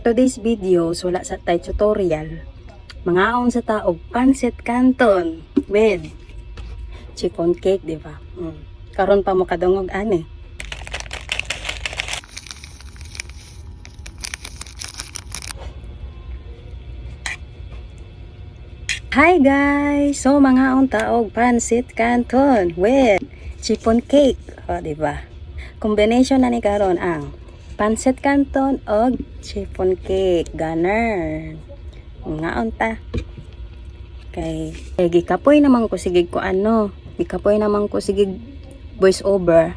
Today's videos, wala sa tay tutorial. Mangaon sa taog pancit canton with chiffon cake, di ba? Karon pa mo kadungog ani. Hi guys! So mangaon taog pancit canton with chiffon cake, di ba? Combination na ni karon ang pancit canton og chiffon cake. Ganer. Ngaon ta. Kay gikapoy naman ko sigig ko ano. Gikapoy naman ko sigig voice over.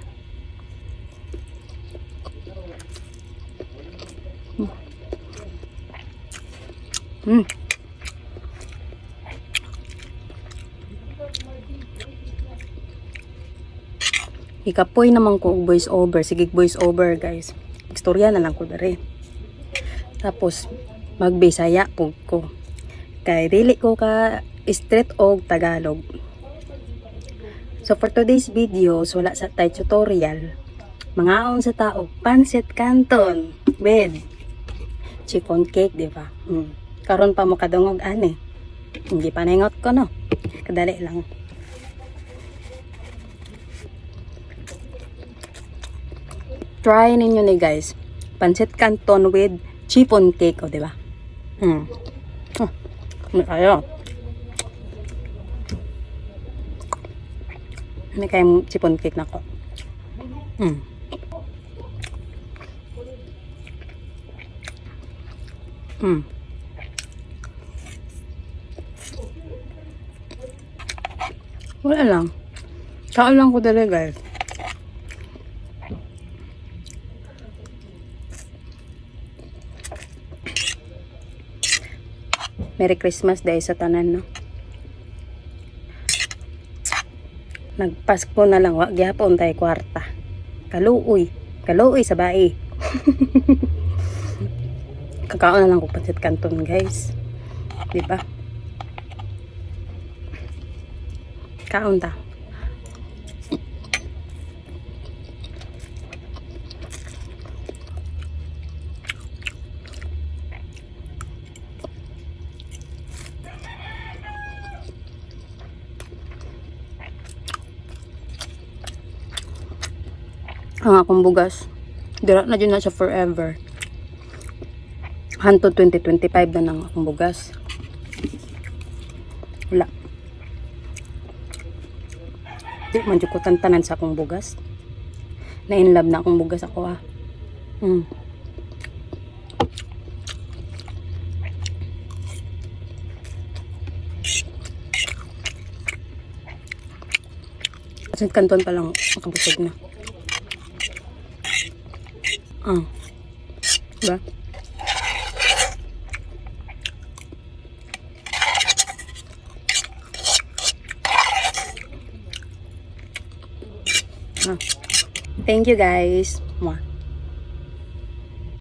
Ikapoy naman ko voice over. Sige voice over guys. Istorya na lang ko dere. Tapos magbisaya po ko. Kay dili ko ka straight og Tagalog. So for today's videos, wala sa tay tutorial. Mangaon sa taog pancit canton with chiffon cake, di ba? Karon pa mo kadungog ani. Hindi pa naingot ko no. Kadali lang. Try ninyo ni guys. Pancit canton with chiffon cake, o diba? Ayo. May kayong chiffon cake na ko. Wala lang. Kaon lang ko dali guys. Merry Christmas dahil sa tanan, no? Nagpasko na lang, wag gyapon tay kwarta. Kaluoy sa bae. Kakaon na lang ko pancit canton, guys. Di ba? Kaon ta. Ang akong bugas, dira na dyan na siya forever. Hantod 2025 na nang akong bugas. Wala. Di man dyan ko tantanan sa akong bugas. Na-inlove na akong bugas ako ah. Pancit canton pa lang makabusog na. Diba? Thank you guys. Mwah.